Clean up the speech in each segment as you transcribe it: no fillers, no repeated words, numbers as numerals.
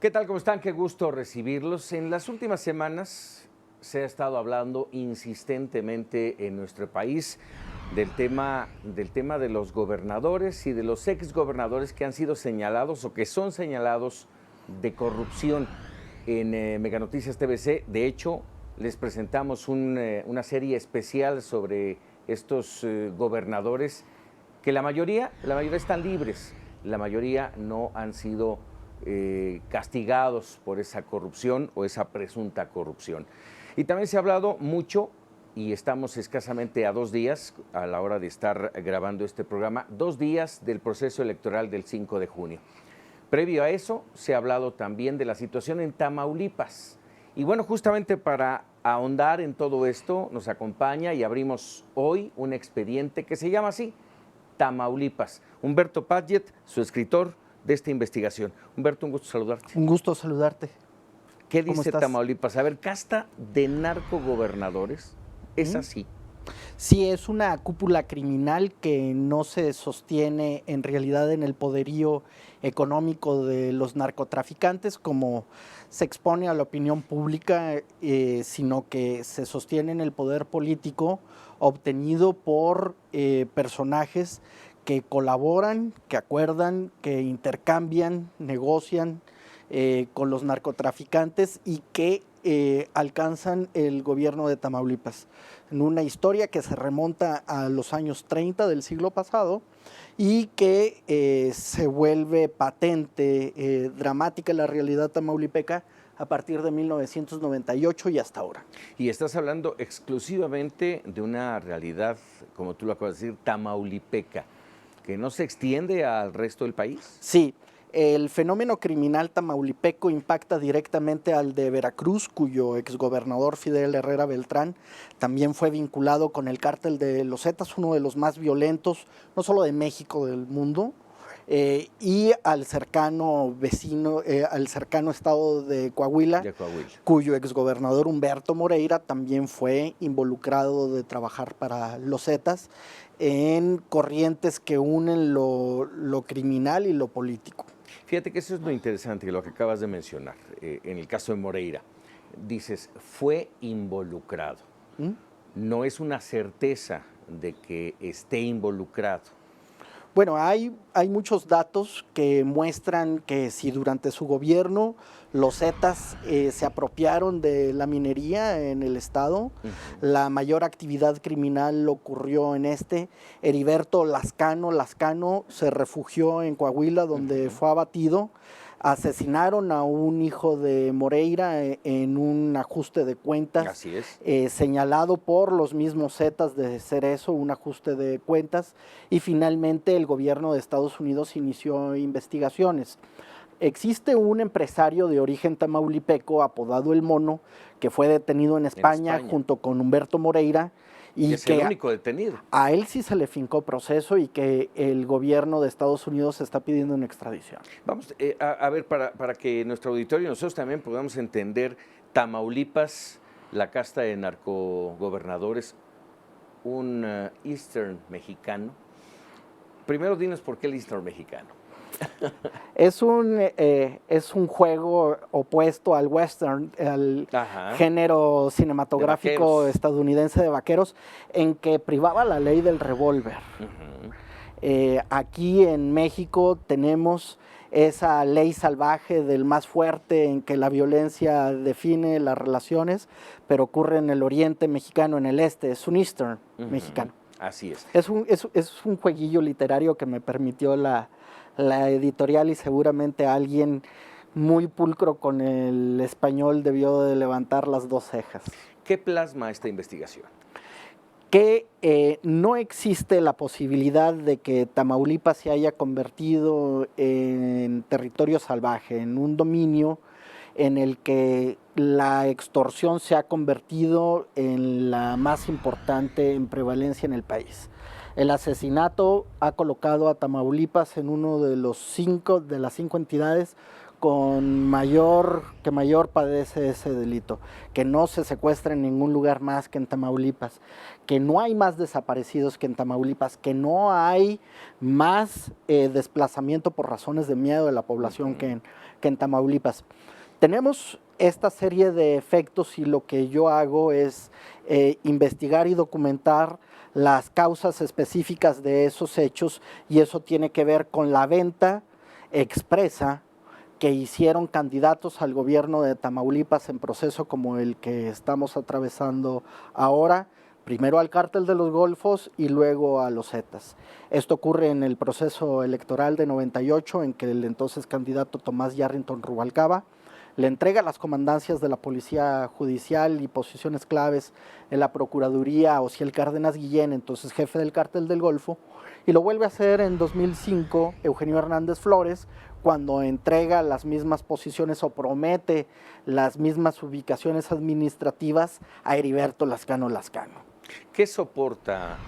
¿Qué tal? ¿Cómo están? Qué gusto recibirlos. En las últimas semanas se ha estado hablando insistentemente en nuestro país del tema de los gobernadores y de los exgobernadores que han sido señalados o que son señalados de corrupción en Mega Noticias TVC. De hecho, les presentamos una serie especial sobre estos gobernadores que la mayoría están libres, la mayoría no han sido castigados por esa corrupción o esa presunta corrupción. Y también se ha hablado mucho, y estamos escasamente a 2 días a la hora de estar grabando este programa, 2 días del proceso electoral del 5 de junio. Previo a eso, se ha hablado también de la situación en Tamaulipas. Y bueno, justamente para ahondar en todo esto, nos acompaña y abrimos hoy un expediente que se llama así, Tamaulipas. Humberto Padgett, su escritor de esta investigación. Humberto, un gusto saludarte. Un gusto saludarte. ¿Qué dice Tamaulipas? A ver, casta de narcogobernadores, ¿es así? Sí, es una cúpula criminal que no se sostiene en realidad en el poderío económico de los narcotraficantes, como se expone a la opinión pública, sino que se sostiene en el poder político obtenido por personajes que colaboran, que acuerdan, que intercambian, negocian con los narcotraficantes y que alcanzan el gobierno de Tamaulipas. En una historia que se remonta a los años 30 del siglo pasado y que se vuelve patente, dramática en la realidad tamaulipeca a partir de 1998 y hasta ahora. Y estás hablando exclusivamente de una realidad, como tú lo acabas de decir, tamaulipeca, que no se extiende al resto del país. Sí. El fenómeno criminal tamaulipeco impacta directamente al de Veracruz, cuyo exgobernador Fidel Herrera Beltrán también fue vinculado con el cártel de los Zetas, uno de los más violentos, no solo de México, del mundo, y al cercano vecino, al cercano estado de Coahuila, cuyo exgobernador Humberto Moreira también fue involucrado de trabajar para los Zetas en corrientes que unen lo criminal y lo político. Fíjate que eso es lo interesante, lo que acabas de mencionar. En el caso de Moreira, dices, fue involucrado. No es una certeza de que esté involucrado. Bueno, hay muchos datos que muestran que si durante su gobierno los Zetas se apropiaron de la minería en el estado, la mayor actividad criminal ocurrió en Heriberto Lascano se refugió en Coahuila, donde fue abatido. Asesinaron a un hijo de Moreira en un ajuste de cuentas. Así es. Señalado por los mismos Zetas de ser eso, un ajuste de cuentas, y finalmente el gobierno de Estados Unidos inició investigaciones. Existe un empresario de origen tamaulipeco apodado El Mono, que fue detenido en España junto con Humberto Moreira, y es el único detenido. A él sí se le fincó proceso y que el gobierno de Estados Unidos está pidiendo una extradición. Vamos a ver, para que nuestro auditorio y nosotros también podamos entender, Tamaulipas, la casta de narcogobernadores, un Eastern mexicano. Primero dinos por qué el Eastern mexicano. Es un juego opuesto al western, al género cinematográfico estadounidense de vaqueros, en que privaba la ley del revólver. Aquí en México tenemos esa ley salvaje del más fuerte, en que la violencia define las relaciones, pero ocurre en el oriente mexicano, en el este, es un eastern mexicano. Así es. Es un jueguillo literario que me permitió la editorial, y seguramente alguien muy pulcro con el español debió de levantar las 2 cejas. ¿Qué plasma esta investigación? Que no existe la posibilidad de que Tamaulipas se haya convertido en territorio salvaje, en un dominio en el que la extorsión se ha convertido en la más importante en prevalencia en el país. El asesinato ha colocado a Tamaulipas en uno de las 5 entidades que mayor padece ese delito, que no se secuestra en ningún lugar más que en Tamaulipas, que no hay más desaparecidos que en Tamaulipas, que no hay más desplazamiento por razones de miedo de la población que en Tamaulipas. Tenemos esta serie de efectos y lo que yo hago es investigar y documentar las causas específicas de esos hechos, y eso tiene que ver con la venta expresa que hicieron candidatos al gobierno de Tamaulipas en proceso como el que estamos atravesando ahora, primero al Cártel de los Golfos y luego a los Zetas. Esto ocurre en el proceso electoral de 98, en que el entonces candidato Tomás Yarrington Rubalcaba le entrega las comandancias de la Policía Judicial y posiciones claves en la Procuraduría a Ociel Cárdenas Guillén, entonces jefe del Cártel del Golfo, y lo vuelve a hacer en 2005 Eugenio Hernández Flores, cuando entrega las mismas posiciones o promete las mismas ubicaciones administrativas a Heriberto Lascano Lascano. ¿Qué soporta,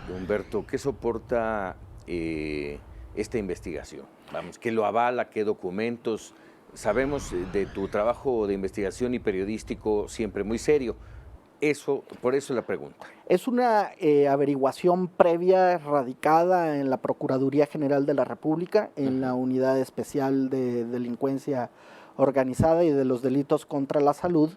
Humberto, qué soporta esta investigación? Vamos, ¿qué lo avala? ¿Qué documentos? Sabemos de tu trabajo de investigación y periodístico siempre muy serio. Por eso la pregunta. Es una averiguación previa radicada en la Procuraduría General de la República, en la Unidad Especial de Delincuencia Organizada y de los Delitos contra la Salud,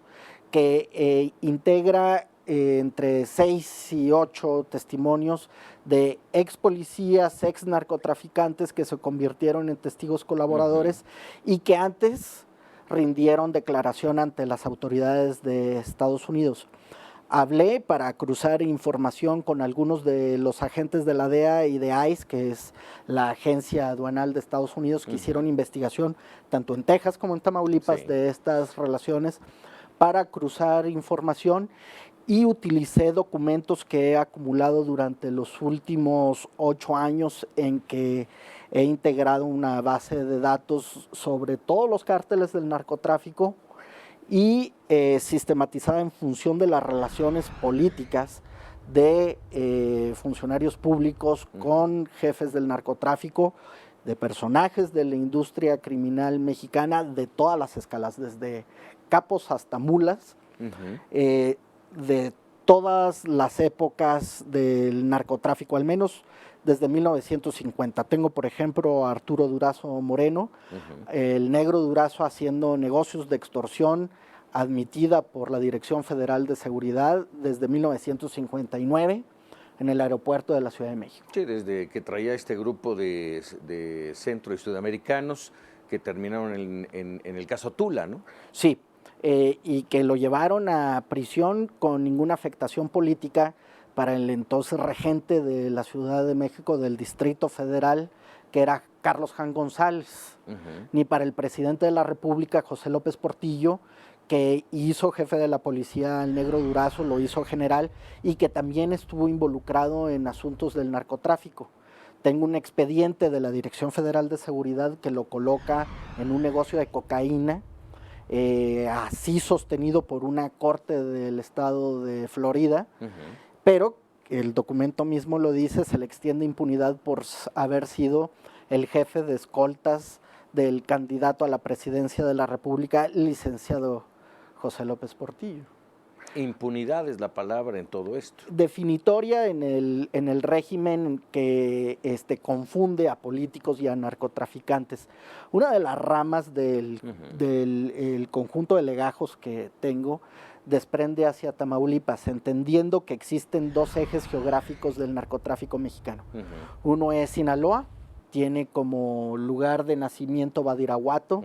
que integra entre 6 y 8 testimonios de ex policías, ex narcotraficantes que se convirtieron en testigos colaboradores y que antes rindieron declaración ante las autoridades de Estados Unidos. Hablé para cruzar información con algunos de los agentes de la DEA y de ICE, que es la agencia aduanal de Estados Unidos, que hicieron investigación tanto en Texas como en Tamaulipas de estas relaciones, para cruzar información, y utilicé documentos que he acumulado durante los últimos 8 años en que he integrado una base de datos sobre todos los cárteles del narcotráfico y sistematizada en función de las relaciones políticas de funcionarios públicos con jefes del narcotráfico, de personajes de la industria criminal mexicana de todas las escalas, desde capos hasta mulas, de todas las épocas del narcotráfico, al menos desde 1950. Tengo, por ejemplo, a Arturo Durazo Moreno, el negro Durazo haciendo negocios de extorsión admitida por la Dirección Federal de Seguridad desde 1959 en el aeropuerto de la Ciudad de México. Sí, desde que traía este grupo de centro y sudamericanos que terminaron en el caso Tula, ¿no? Sí, y que lo llevaron a prisión con ninguna afectación política para el entonces regente de la Ciudad de México, del Distrito Federal, que era Carlos Jan González, ni para el presidente de la República, José López Portillo, que hizo jefe de la policía al negro Durazo, lo hizo general, y que también estuvo involucrado en asuntos del narcotráfico. Tengo un expediente de la Dirección Federal de Seguridad que lo coloca en un negocio de cocaína, así sostenido por una corte del estado de Florida, pero el documento mismo lo dice, se le extiende impunidad por haber sido el jefe de escoltas del candidato a la presidencia de la República, licenciado José López Portillo. Impunidad es la palabra en todo esto. Definitoria en el régimen que confunde a políticos y a narcotraficantes. Una de las ramas del conjunto de legajos que tengo desprende hacia Tamaulipas, entendiendo que existen 2 ejes geográficos del narcotráfico mexicano. Uno es Sinaloa, tiene como lugar de nacimiento Badiraguato,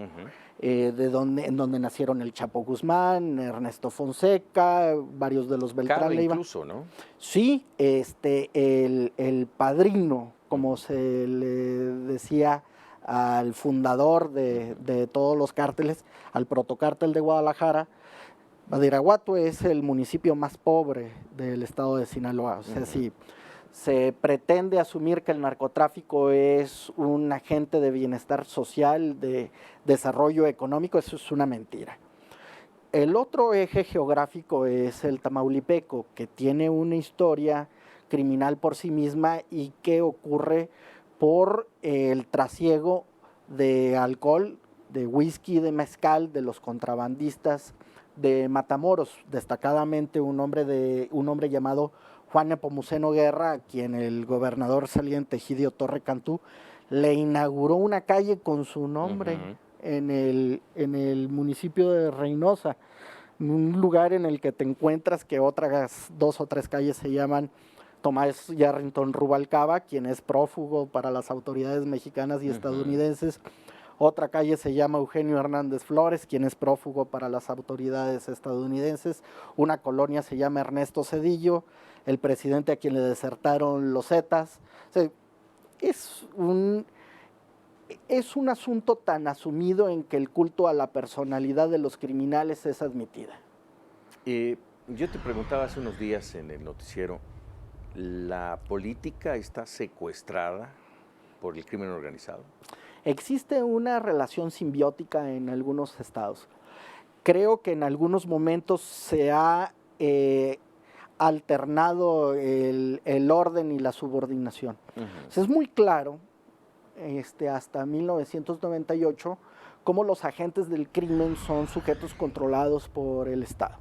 en donde nacieron el Chapo Guzmán, Ernesto Fonseca, varios de los Beltrán Leiva. Incluso, ¿no? Sí, el padrino, como se le decía al fundador de todos los cárteles, al protocártel de Guadalajara. Badiraguato es el municipio más pobre del estado de Sinaloa. O sea, si se pretende asumir que el narcotráfico es un agente de bienestar social, de desarrollo económico, eso es una mentira. El otro eje geográfico es el tamaulipeco, que tiene una historia criminal por sí misma y que ocurre por el trasiego de alcohol de whisky y de mezcal de los contrabandistas de Matamoros, destacadamente un hombre llamado Juan Nepomuceno Guerra, a quien el gobernador saliente Egidio Torre Cantú le inauguró una calle con su nombre en el municipio de Reynosa, un lugar en el que te encuentras que otras 2 o 3 calles se llaman Tomás Yarrington Rubalcaba, quien es prófugo para las autoridades mexicanas y estadounidenses. Otra calle se llama Eugenio Hernández Flores, quien es prófugo para las autoridades estadounidenses. Una colonia se llama Ernesto Zedillo, el presidente a quien le desertaron los Zetas. O sea, es un asunto tan asumido en que el culto a la personalidad de los criminales es admitida. Yo te preguntaba hace unos días en el noticiero, ¿la política está secuestrada por el crimen organizado? Existe una relación simbiótica en algunos estados. Creo que en algunos momentos se ha alternado el orden y la subordinación. O sea, es muy claro, hasta 1998, cómo los agentes del crimen son sujetos controlados por el Estado.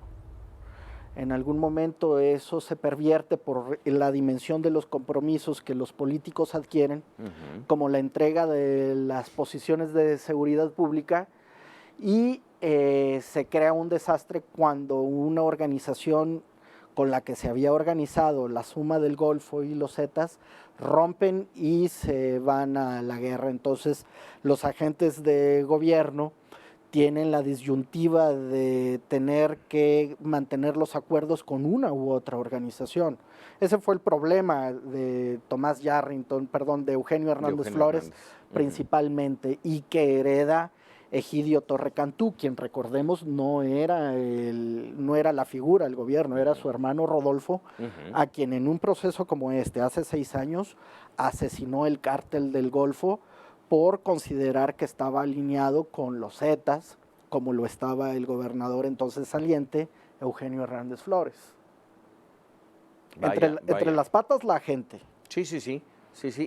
En algún momento eso se pervierte por la dimensión de los compromisos que los políticos adquieren, como la entrega de las posiciones de seguridad pública, y se crea un desastre cuando una organización con la que se había organizado la Suma del Golfo y los Zetas rompen y se van a la guerra. Entonces los agentes de gobierno tienen la disyuntiva de tener que mantener los acuerdos con una u otra organización. Ese fue el problema de de Eugenio Hernández Flores, principalmente, y que hereda Egidio Torre Cantú, quien, recordemos, no era la figura del gobierno, era su hermano Rodolfo, a quien en un proceso como hace 6 años, asesinó el cártel del Golfo por considerar que estaba alineado con los Zetas, como lo estaba el gobernador entonces saliente, Eugenio Hernández Flores. Entre las patas la gente. Sí.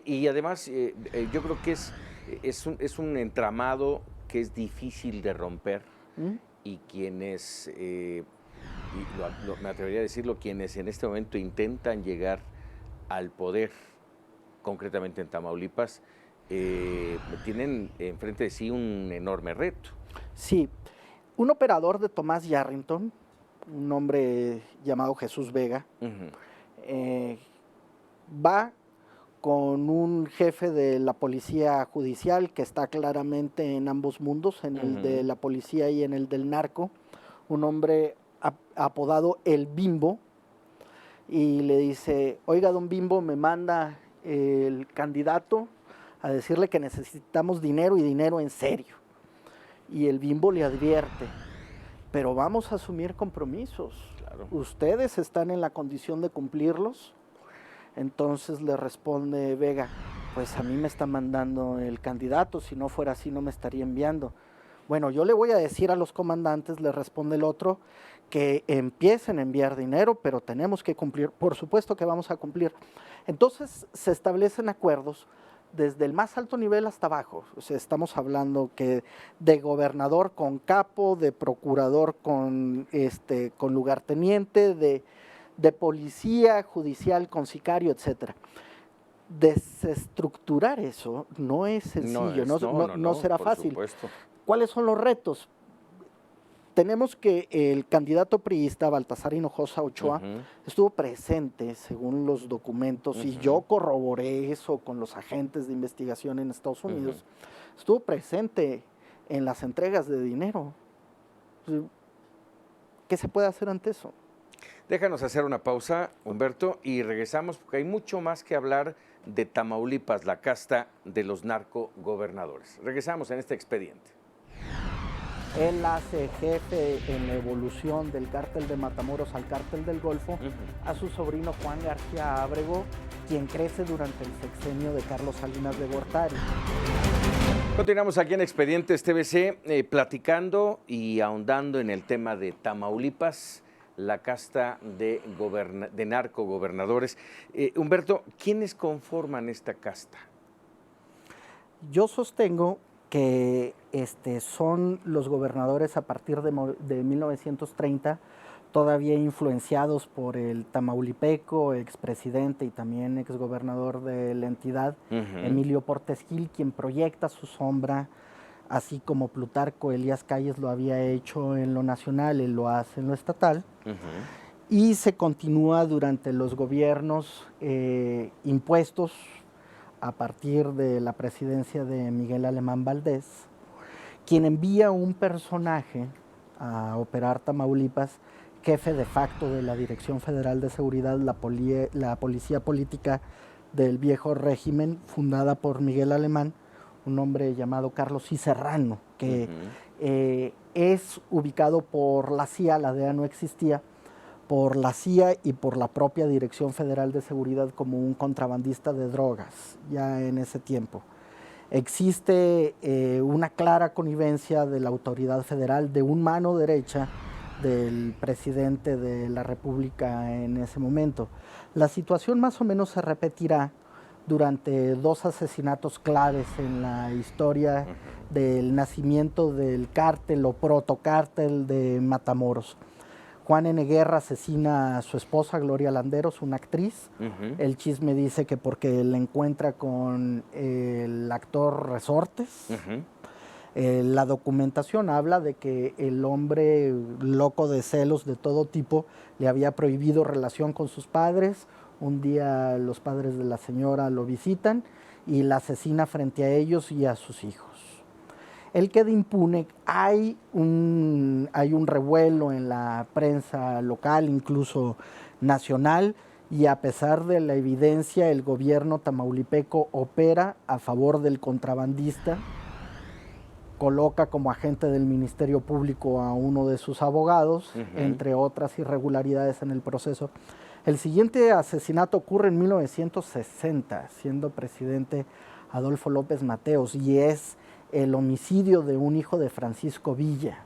Y además yo creo que es un entramado que es difícil de romper y quienes, me atrevería a decirlo, quienes en este momento intentan llegar al poder, concretamente en Tamaulipas, tienen enfrente de sí un enorme reto. Sí, un operador de Tomás Yarrington, un hombre llamado Jesús Vega, va con un jefe de la policía judicial que está claramente en ambos mundos, en el de la policía y en el del narco, un hombre apodado El Bimbo, y le dice: oiga, don Bimbo, me manda el candidato a decirle que necesitamos dinero, y dinero en serio. Y el Bimbo le advierte: pero vamos a asumir compromisos. Claro. Ustedes están en la condición de cumplirlos. Entonces le responde Vega: pues a mí me está mandando el candidato, si no fuera así no me estaría enviando. Bueno, yo le voy a decir a los comandantes, le responde el otro, que empiecen a enviar dinero, pero tenemos que cumplir. Por supuesto que vamos a cumplir. Entonces se establecen acuerdos desde el más alto nivel hasta abajo. O sea, estamos hablando que de gobernador con capo, de procurador con lugarteniente, de policía judicial con sicario, etcétera. Desestructurar eso no es sencillo, no será fácil. Supuesto. ¿Cuáles son los retos? Tenemos que el candidato priista Baltasar Hinojosa Ochoa estuvo presente, según los documentos, y yo corroboré eso con los agentes de investigación en Estados Unidos, estuvo presente en las entregas de dinero. ¿Qué se puede hacer ante eso? Déjanos hacer una pausa, Humberto, y regresamos porque hay mucho más que hablar de Tamaulipas, la casta de los narcogobernadores. Regresamos en este expediente. Él hace jefe en la evolución del cártel de Matamoros al cártel del Golfo a su sobrino Juan García Ábrego, quien crece durante el sexenio de Carlos Salinas de Gortari. Continuamos aquí en Expedientes TVC platicando y ahondando en el tema de Tamaulipas, la casta de narcogobernadores. Humberto, ¿quiénes conforman esta casta? Yo sostengo que son los gobernadores a partir de 1930, todavía influenciados por el tamaulipeco, expresidente y también exgobernador de la entidad, Emilio Portes Gil, quien proyecta su sombra, así como Plutarco Elías Calles lo había hecho en lo nacional, él lo hace en lo estatal, y se continúa durante los gobiernos impuestos a partir de la presidencia de Miguel Alemán Valdés, quien envía un personaje a operar Tamaulipas, jefe de facto de la Dirección Federal de Seguridad, la policía política del viejo régimen, fundada por Miguel Alemán, un hombre llamado Carlos I. Serrano, que es ubicado por la CIA, la DEA no existía, por la CIA y por la propia Dirección Federal de Seguridad como un contrabandista de drogas, ya en ese tiempo. Existe una clara connivencia de la autoridad federal, de un mano derecha del presidente de la República en ese momento. La situación más o menos se repetirá durante dos asesinatos claves en la historia del nacimiento del cártel o protocártel de Matamoros. Juan N. Guerra asesina a su esposa, Gloria Landeros, una actriz. El chisme dice que porque la encuentra con el actor Resortes. La documentación habla de que el hombre loco de celos de todo tipo le había prohibido relación con sus padres. Un día los padres de la señora lo visitan y la asesina frente a ellos y a sus hijos. Él queda impune. Hay un revuelo en la prensa local, incluso nacional, y a pesar de la evidencia, el gobierno tamaulipeco opera a favor del contrabandista, coloca como agente del Ministerio Público a uno de sus abogados, entre otras irregularidades en el proceso. El siguiente asesinato ocurre en 1960, siendo presidente Adolfo López Mateos, y es el homicidio de un hijo de Francisco Villa,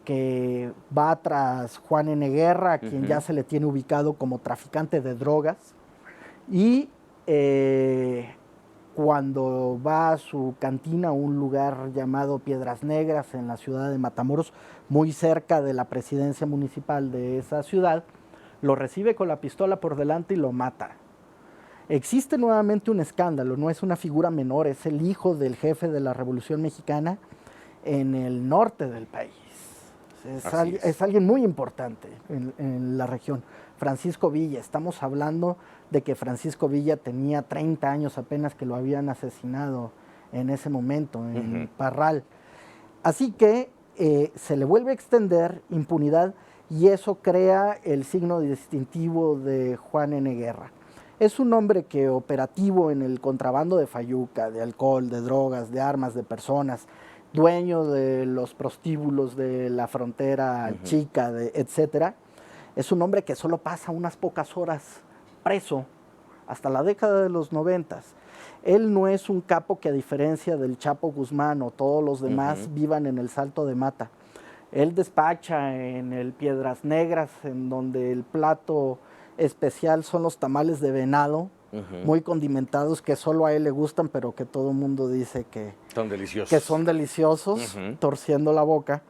que va tras Juan N. Guerra, a quien ya se le tiene ubicado como traficante de drogas, y cuando va a su cantina, un lugar llamado Piedras Negras en la ciudad de Matamoros, muy cerca de la presidencia municipal de esa ciudad, lo recibe con la pistola por delante y lo mata. Existe nuevamente un escándalo, no es una figura menor, es el hijo del jefe de la Revolución Mexicana en el norte del país. Es alguien muy importante en la región. Francisco Villa, estamos hablando de que Francisco Villa tenía 30 años apenas que lo habían asesinado en ese momento, en Parral. Así que se le vuelve a extender impunidad y eso crea el signo distintivo de Juan N. Guerra. Es un hombre que operativo en el contrabando de fayuca, de alcohol, de drogas, de armas, de personas, dueño de los prostíbulos de la frontera chica, etcétera. Es un hombre que solo pasa unas pocas horas preso hasta la década de los 90. Él no es un capo que, a diferencia del Chapo Guzmán o todos los demás, vivan en el Salto de Mata. Él despacha en el Piedras Negras, en donde el plato especial son los tamales de venado, muy condimentados, que solo a él le gustan, pero que todo el mundo dice que son deliciosos, torciendo la boca.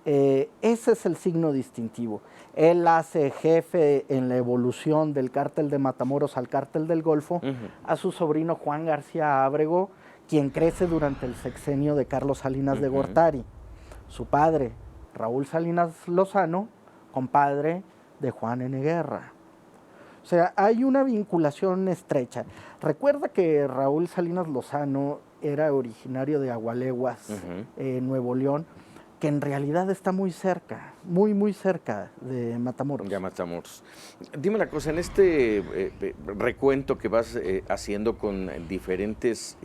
Ese es el signo distintivo. Él hace jefe en la evolución del cártel de Matamoros al cártel del Golfo a su sobrino Juan García Ábrego, quien crece durante el sexenio de Carlos Salinas de Gortari. Su padre, Raúl Salinas Lozano, compadre de Juan N. Guerra. O sea, hay una vinculación estrecha. Recuerda que Raúl Salinas Lozano era originario de Agualeguas, Nuevo León, que en realidad está muy cerca, muy cerca de Matamoros. Ya Matamoros. Dime una cosa, en este recuento que vas haciendo con diferentes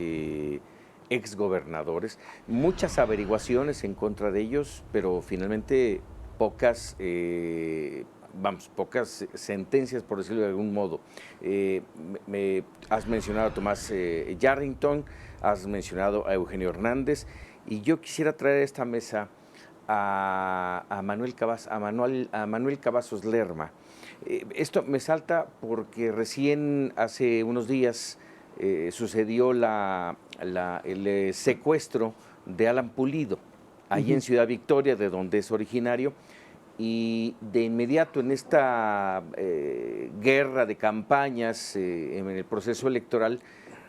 exgobernadores, muchas averiguaciones en contra de ellos, pero finalmente pocas sentencias, por decirlo de algún modo. Has mencionado a Tomás Yarrington, has mencionado a Eugenio Hernández, y yo quisiera traer a esta mesa a Manuel Cavazos Lerma. Esto me salta porque recién hace unos días sucedió el secuestro de Alan Pulido, allí en Ciudad Victoria, de donde es originario, y de inmediato en esta guerra de campañas en el proceso electoral,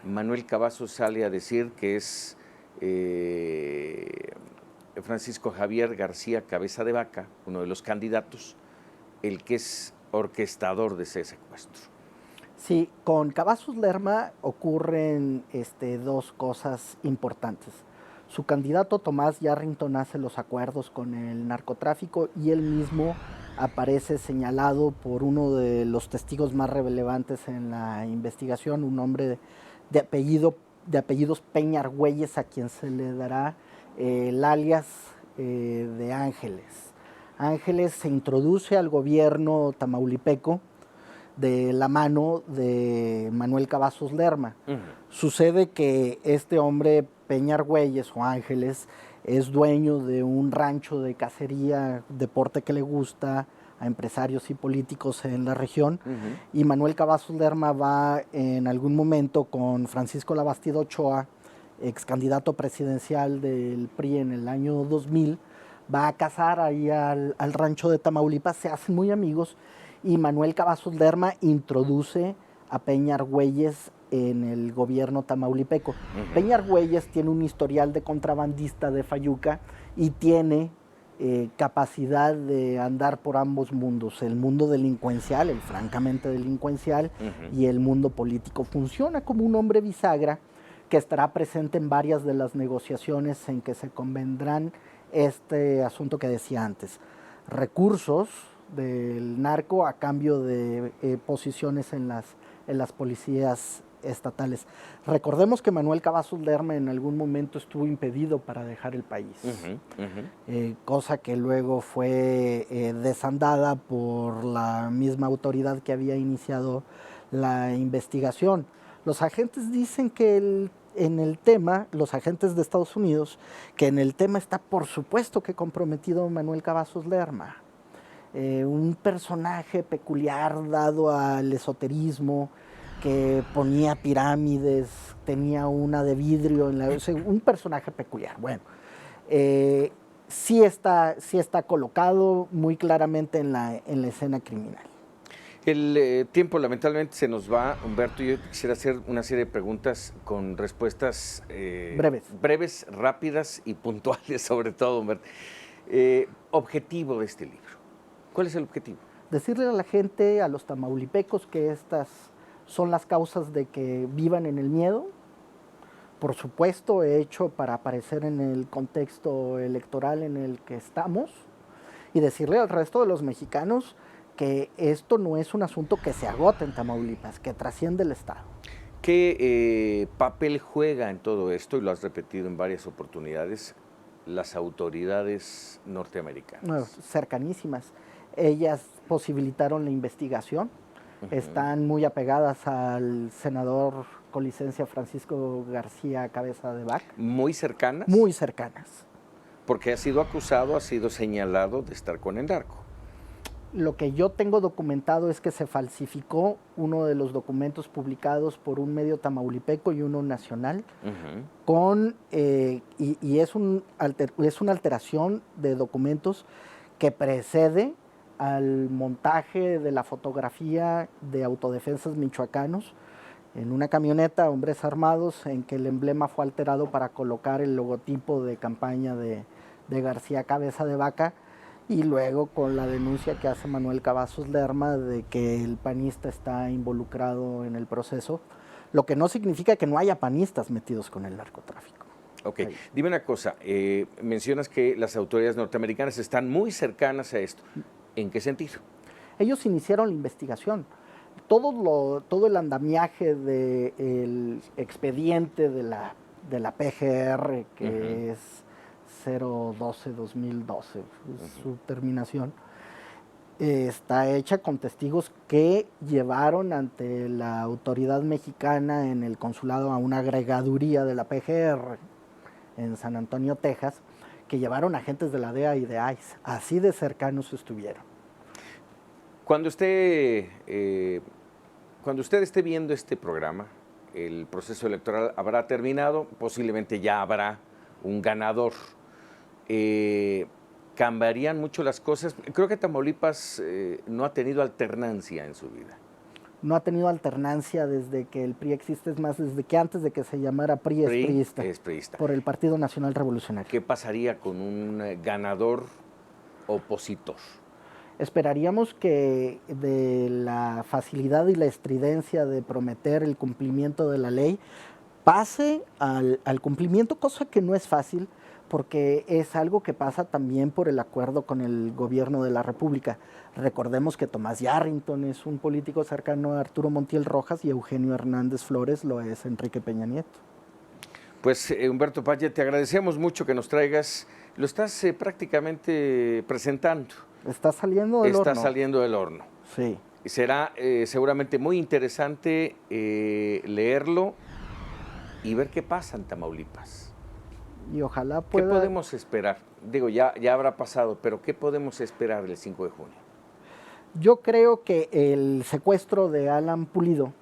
Manuel Cavazos sale a decir que es Francisco Javier García Cabeza de Vaca, uno de los candidatos, el que es orquestador de ese secuestro. Sí, con Cavazos Lerma ocurren dos cosas importantes. Su candidato Tomás Yarrington hace los acuerdos con el narcotráfico y él mismo aparece señalado por uno de los testigos más relevantes en la investigación, un hombre de apellidos Peña Argüelles, a quien se le dará el alias de Ángeles. Ángeles se introduce al gobierno tamaulipeco de la mano de Manuel Cavazos Lerma. Sucede que este hombre, Peña Argüelles o Ángeles, es dueño de un rancho de cacería, deporte que le gusta a empresarios y políticos en la región, y Manuel Cavazos Lerma va en algún momento con Francisco Labastida Ochoa, ex candidato presidencial del PRI en el año 2000, va a cazar ahí al rancho de Tamaulipas, se hacen muy amigos, y Manuel Cavazos Lerma introduce a Peña Argüelles en el gobierno tamaulipeco. Peña Argüelles tiene un historial de contrabandista de Fayuca y tiene capacidad de andar por ambos mundos, el mundo delincuencial, el francamente delincuencial, y el mundo político. Funciona como un hombre bisagra que estará presente en varias de las negociaciones en que se convendrán este asunto que decía antes. Recursos del narco a cambio de posiciones en las policías estatales. Recordemos que Manuel Cavazos Lerma en algún momento estuvo impedido para dejar el país, cosa que luego fue desandada por la misma autoridad que había iniciado la investigación. Los agentes dicen que en el tema, los agentes de Estados Unidos, que en el tema está por supuesto que comprometido Manuel Cavazos Lerma. Un personaje peculiar dado al esoterismo, que ponía pirámides, tenía una de vidrio, un personaje peculiar. Bueno, sí está colocado muy claramente en la escena criminal. El tiempo lamentablemente se nos va, Humberto. Yo quisiera hacer una serie de preguntas con respuestas breves, rápidas y puntuales sobre todo, Humberto. Objetivo de este libro. ¿Cuál es el objetivo? Decirle a la gente, a los tamaulipecos, que estas son las causas de que vivan en el miedo. Por supuesto, hecho para aparecer en el contexto electoral en el que estamos. Y decirle al resto de los mexicanos que esto no es un asunto que se agota en Tamaulipas, que trasciende el Estado. ¿Qué papel juega en todo esto, y lo has repetido en varias oportunidades, las autoridades norteamericanas? Cercanísimas. Ellas posibilitaron la investigación, están muy apegadas al senador con licencia Francisco García Cabeza de Vaca. ¿Muy cercanas? Muy cercanas. Porque ha sido acusado, ha sido señalado de estar con el narco. Lo que yo tengo documentado es que se falsificó uno de los documentos publicados por un medio tamaulipeco y uno nacional, y es una alteración de documentos que precede al montaje de la fotografía de autodefensas michoacanos en una camioneta, hombres armados, en que el emblema fue alterado para colocar el logotipo de campaña de García Cabeza de Vaca, y luego con la denuncia que hace Manuel Cavazos Lerma de que el panista está involucrado en el proceso, lo que no significa que no haya panistas metidos con el narcotráfico. Ok, dime una cosa, mencionas que las autoridades norteamericanas están muy cercanas a esto. ¿En qué sentido? Ellos iniciaron la investigación. Todo el andamiaje del expediente de la PGR, que es 012-2012, su terminación, está hecha con testigos que llevaron ante la autoridad mexicana en el consulado a una agregaduría de la PGR en San Antonio, Texas, que llevaron agentes de la DEA y de ICE. Así de cercanos estuvieron. Cuando usted esté viendo este programa, el proceso electoral habrá terminado, posiblemente ya habrá un ganador. ¿Cambiarían mucho las cosas? Creo que Tamaulipas no ha tenido alternancia en su vida. No ha tenido alternancia desde que el PRI existe, es más, desde que antes de que se llamara PRI es priista, es priista. por el Partido Nacional Revolucionario. ¿Qué pasaría con un ganador opositor? Esperaríamos que de la facilidad y la estridencia de prometer el cumplimiento de la ley pase al cumplimiento, cosa que no es fácil, porque es algo que pasa también por el acuerdo con el gobierno de la República. Recordemos que Tomás Yarrington es un político cercano a Arturo Montiel Rojas y Eugenio Hernández Flores lo es Enrique Peña Nieto. Pues Humberto Valle, te agradecemos mucho que nos traigas, lo estás prácticamente presentando. Está saliendo del horno. Está saliendo del horno. Sí. Será seguramente muy interesante leerlo y ver qué pasa en Tamaulipas. Y ojalá pueda... ¿Qué podemos esperar? Digo, ya habrá pasado, pero ¿qué podemos esperar el 5 de junio? Yo creo que el secuestro de Alan Pulido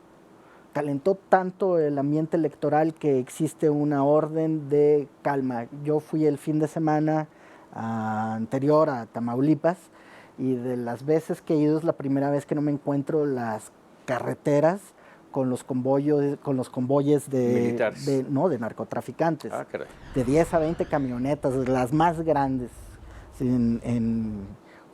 calentó tanto el ambiente electoral que existe una orden de calma. Yo fui el fin de semana anterior a Tamaulipas y de las veces que he ido es la primera vez que no me encuentro las carreteras con los convoyes de narcotraficantes. Ah, caray. De 10 a 20 camionetas, las más grandes,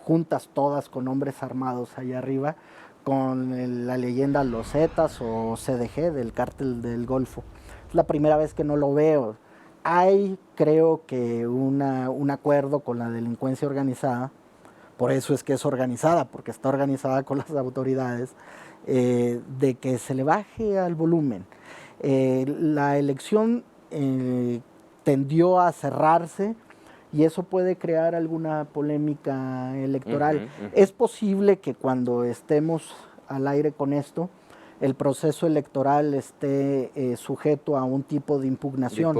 juntas todas con hombres armados allá arriba, con la leyenda Los Zetas o CDG del Cártel del Golfo. Es la primera vez que no lo veo. Hay, creo que, un acuerdo con la delincuencia organizada, por eso es que es organizada, porque está organizada con las autoridades, de que se le baje al volumen. La elección tendió a cerrarse y eso puede crear alguna polémica electoral. Es posible que cuando estemos al aire con esto, el proceso electoral esté sujeto a un tipo de impugnación.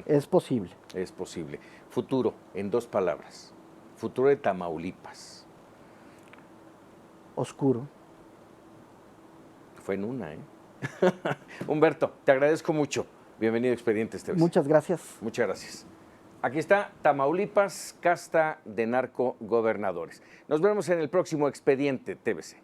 Es posible. Es posible. Futuro, en 2 palabras. Futuro de Tamaulipas. Oscuro. Fue en una, ¿eh? Humberto, te agradezco mucho. Bienvenido a Expedientes TVC. Muchas gracias. Muchas gracias. Aquí está Tamaulipas, casta de narcogobernadores. Nos vemos en el próximo Expediente TVC.